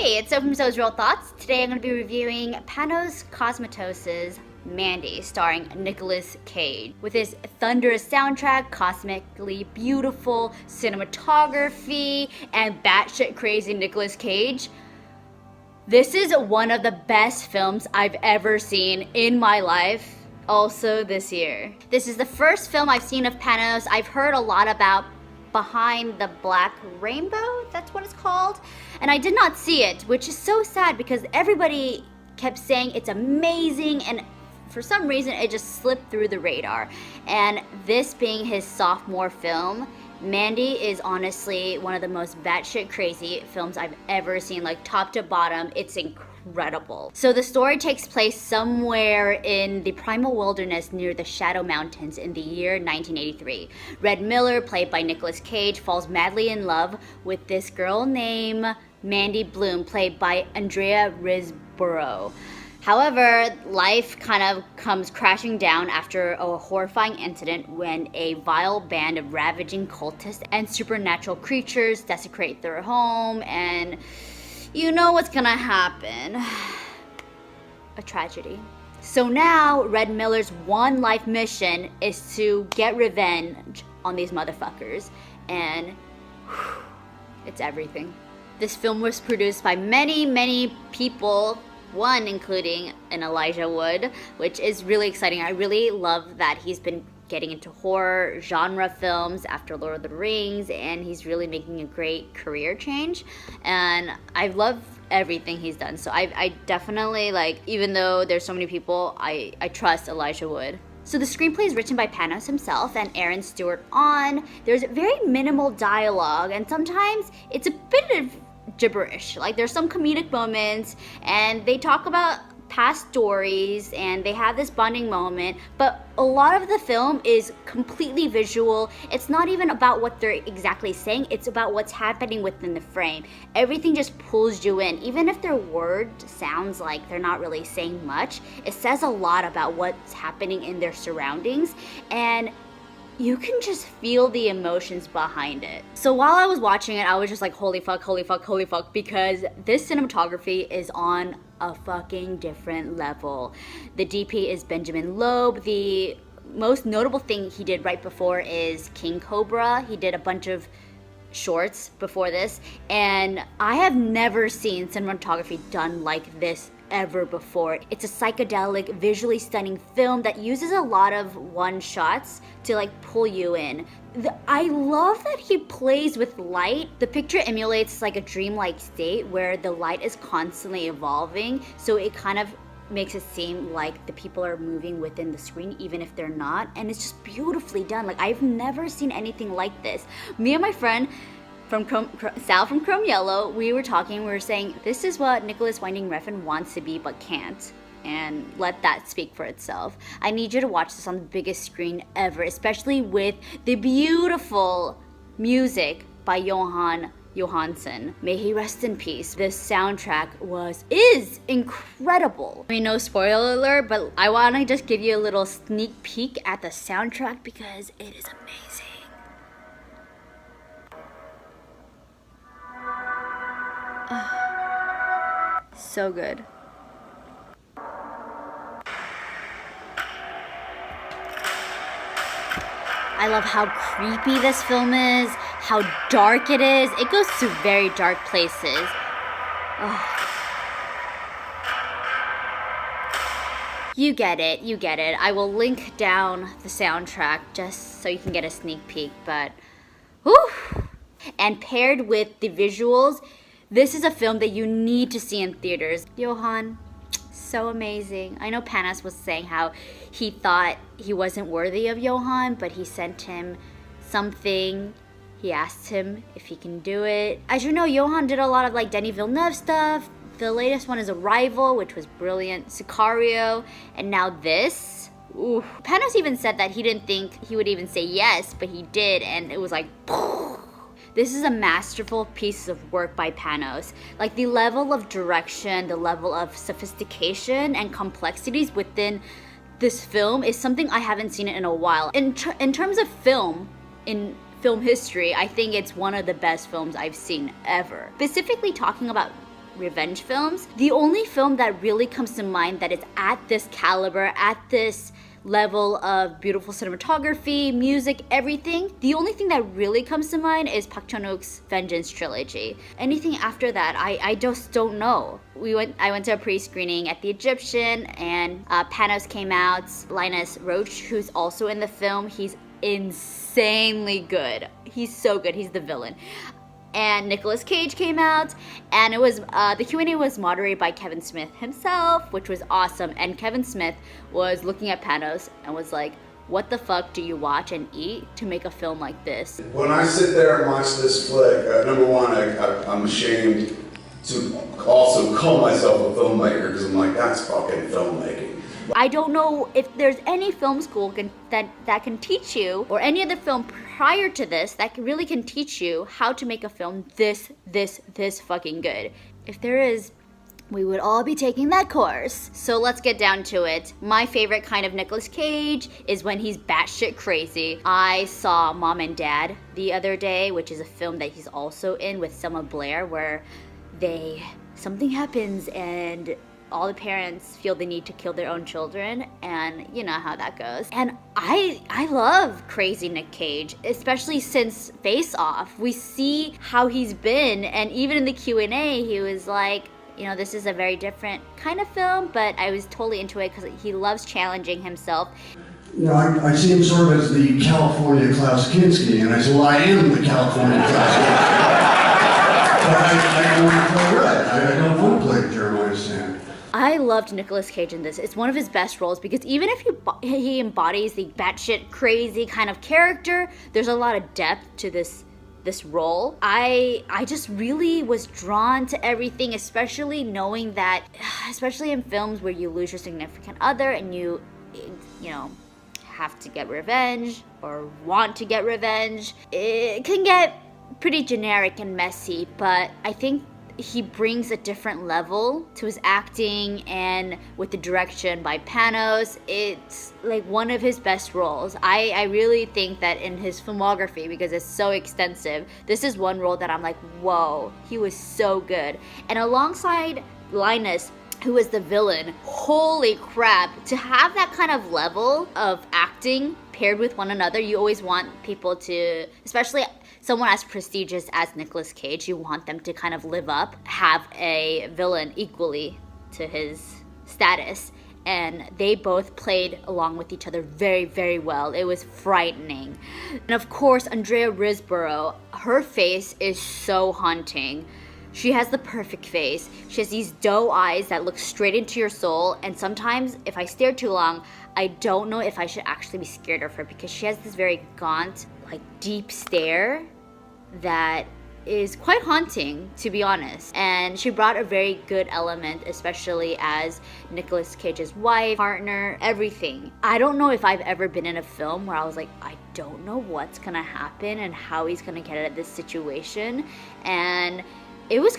Hey, it's So from So's Real Thoughts. Today I'm going to be reviewing Panos Cosmatos Mandy, starring Nicolas Cage. With his thunderous soundtrack, cosmically beautiful cinematography, and batshit crazy Nicolas Cage, this is one of the best films I've ever seen in my life, also this year. This is the first film I've seen of Panos. I've heard a lot about Behind the Black Rainbow, that's what it's called, and I did not see it, which is so sad because everybody kept saying it's amazing, and for some reason it just slipped through the radar. And this being his sophomore film, Mandy is honestly one of the most batshit crazy films I've ever seen, like top to bottom. It's incredible. So the story takes place somewhere in the primal wilderness near the Shadow Mountains in the year 1983. Red Miller, played by Nicolas Cage, falls madly in love with this girl named Mandy Bloom, played by Andrea Riseborough. However, life kind of comes crashing down after a horrifying incident when a vile band of ravaging cultists and supernatural creatures desecrate their home, and you know what's gonna happen. A tragedy. So now, Red Miller's one life mission is to get revenge on these motherfuckers, and it's everything. This film was produced by many people, one including an Elijah Wood, which is really exciting. I really love that he's been getting into horror genre films after Lord of the Rings, and he's really making a great career change, and I love everything he's done. So I definitely, like, even though there's so many people, I trust Elijah Wood. So the screenplay is written by Panos himself and Aaron Stewart-on. There's very minimal dialogue, and sometimes it's a bit of gibberish. Like, there's some comedic moments and they talk about past stories and they have this bonding moment, but a lot of the film is completely visual. It's not even about what they're exactly saying, it's about what's happening within the frame. Everything just pulls you in. Even if their word sounds like they're not really saying much, it says a lot about what's happening in their surroundings, and you can just feel the emotions behind it. So while I was watching it, I was just like, holy fuck, holy fuck, holy fuck, because this cinematography is on a fucking different level. The DP is Benjamin Loeb. The most notable thing he did right before is King Cobra. He did a bunch of shorts before this, and I have never seen cinematography done like this ever before. It's a psychedelic, visually stunning film that uses a lot of one-shots to like pull you in. I love that he plays with light. The picture emulates like a dreamlike state where the light is constantly evolving, so it kind of makes it seem like the people are moving within the screen even if they're not, and it's just beautifully done. Like, I've never seen anything like this. Me and my friend Sal from Chrome Yellow, we were saying this is what Nicholas Winding Refn wants to be but can't, and let that speak for itself. I need you to watch this on the biggest screen ever, especially with the beautiful music by Jóhann Jóhannsson. May he rest in peace. This soundtrack is incredible. I mean, no spoiler alert, but I want to just give you a little sneak peek at the soundtrack because it is amazing. So good. I love how creepy this film is, how dark it is. It goes to very dark places. You get it. I will link down the soundtrack just so you can get a sneak peek, but whew. And paired with the visuals, this is a film that you need to see in theaters. Jóhann, so amazing. I know Panos was saying how he thought he wasn't worthy of Jóhann, but he sent him something. He asked him if he can do it. As you know, Jóhann did a lot of like Denis Villeneuve stuff. The latest one is Arrival, which was brilliant. Sicario, and now this. Ooh. Panos even said that he didn't think he would even say yes, but he did, and it was like, this is a masterful piece of work by Panos. Like, the level of direction, the level of sophistication and complexities within this film is something I haven't seen it in a while. In terms of film, in film history, I think it's one of the best films I've seen ever. Specifically talking about revenge films. The only film that really comes to mind that is at this caliber, at this level of beautiful cinematography, music, everything, the only thing that really comes to mind is Park Chan-wook's Vengeance trilogy. Anything after that, I just don't know. I went to a pre-screening at the Egyptian, and Panos came out. Linus Roach, who's also in the film, he's insanely good. He's so good. He's the villain. And Nicolas Cage came out, and it was the Q&A was moderated by Kevin Smith himself, which was awesome. And Kevin Smith was looking at Panos and was like, what the fuck do you watch and eat to make a film like this? When I sit there and watch this flick, number one, I'm ashamed to also call myself a filmmaker, because I'm like, that's fucking filmmaking. I don't know if there's any film school that can teach you, or any other film prior to this that really can teach you how to make a film this fucking good. If there is, we would all be taking that course. So let's get down to it. My favorite kind of Nicolas Cage is when he's batshit crazy. I saw Mom and Dad the other day, which is a film that he's also in with Selma Blair, where something happens and all the parents feel the need to kill their own children, and you know how that goes. And I love crazy Nick Cage, especially since Face Off. We see how he's been, and even in the Q&A, he was like, you know, this is a very different kind of film, but I was totally into it because he loves challenging himself. You know, I see him sort of as the California Klaus Kinski, and I said, well, I am the California Klaus Kinski. But I don't want to play red. I don't want to play Jeremiah Sand. I loved Nicolas Cage in this. It's one of his best roles because even if he embodies the batshit crazy kind of character, there's a lot of depth to this role. I just really was drawn to everything, especially knowing that, especially in films where you lose your significant other and you know, have to get revenge or want to get revenge. It can get pretty generic and messy, but I think he brings a different level to his acting, and with the direction by Panos, it's like one of his best roles. I really think that in his filmography, because it's so extensive, this is one role that I'm like, whoa, he was so good. And alongside Linus, who is the villain, holy crap, to have that kind of level of acting paired with one another, you always want people to, especially someone as prestigious as Nicolas Cage, you want them to kind of live up, have a villain equally to his status. And they both played along with each other very, very well. It was frightening. And of course, Andrea Riseborough, her face is so haunting. She has the perfect face. She has these doe eyes that look straight into your soul. And sometimes, if I stare too long, I don't know if I should actually be scared of her, because she has this very gaunt, like deep stare that is quite haunting, to be honest. And she brought a very good element, especially as Nicolas Cage's wife, partner, everything. I don't know if I've ever been in a film where I was like, I don't know what's gonna happen and how he's gonna get out of this situation. And it was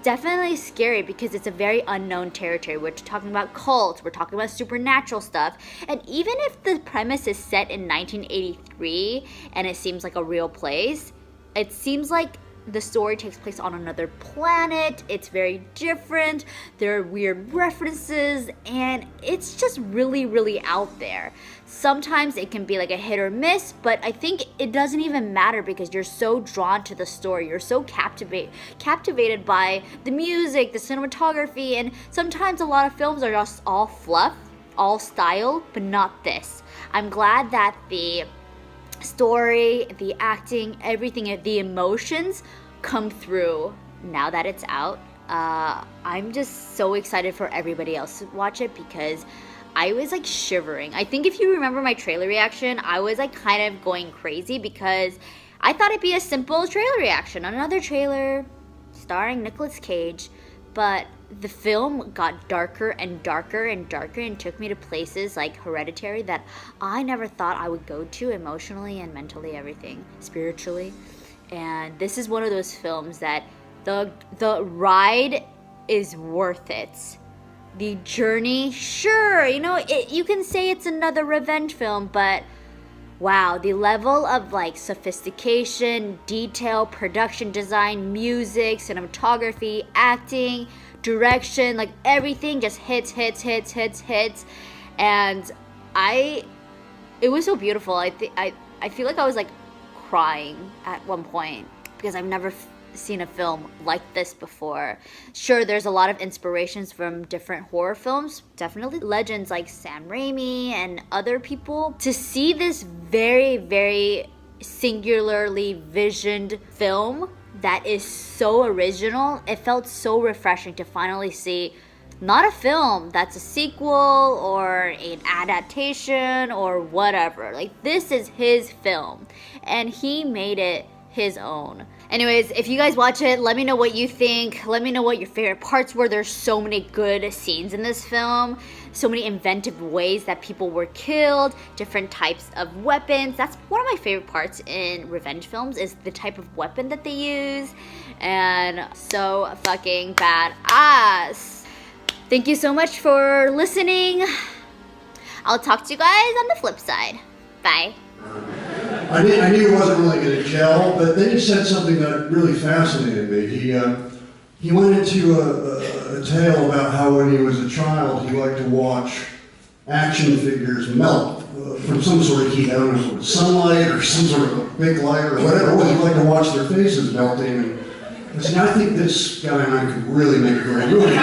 definitely scary because it's a very unknown territory. We're talking about cults, we're talking about supernatural stuff. And even if the premise is set in 1983 and it seems like a real place, it seems like the story takes place on another planet. It's very different. There are weird references, and it's just really, really out there. Sometimes it can be like a hit or miss, but I think it doesn't even matter because you're so drawn to the story. You're so captivated by the music, the cinematography, and sometimes a lot of films are just all fluff, all style, but not this. I'm glad that the story, the acting, everything, the emotions come through now that it's out. I'm just so excited for everybody else to watch it because I was like shivering. I think if you remember my trailer reaction, I was like kind of going crazy because I thought it'd be a simple trailer reaction, another trailer starring Nicolas Cage, but the film got darker and darker and darker and took me to places like Hereditary that I never thought I would go to emotionally and mentally, everything, spiritually. And this is one of those films that the ride is worth it. The journey, sure, you know, you can say it's another revenge film, but wow, the level of like sophistication, detail, production design, music, cinematography, acting, direction, like everything just hits. And it was so beautiful. I feel like I was like crying at one point because I've never seen a film like this before. Sure, there's a lot of inspirations from different horror films, definitely legends like Sam Raimi and other people. To see this very, very singularly visioned film that is so original, it felt so refreshing to finally see not a film that's a sequel or an adaptation or whatever. Like, this is his film and he made it his own. Anyways, if you guys watch it, let me know what you think. Let me know what your favorite parts were. There's so many good scenes in this film, so many inventive ways that people were killed, different types of weapons. That's one of my favorite parts in revenge films, is the type of weapon that they use. And so fucking badass. Thank you so much for listening. I'll talk to you guys on the flip side. Bye. I knew it wasn't really going to gel, but then he said something that really fascinated me. He went into a tale about how when he was a child, he liked to watch action figures melt from some sort of heat. I don't know if it was sunlight or some sort of a big light or whatever it was. He liked to watch their faces melting. And I said, I think this guy and I could really make a great movie.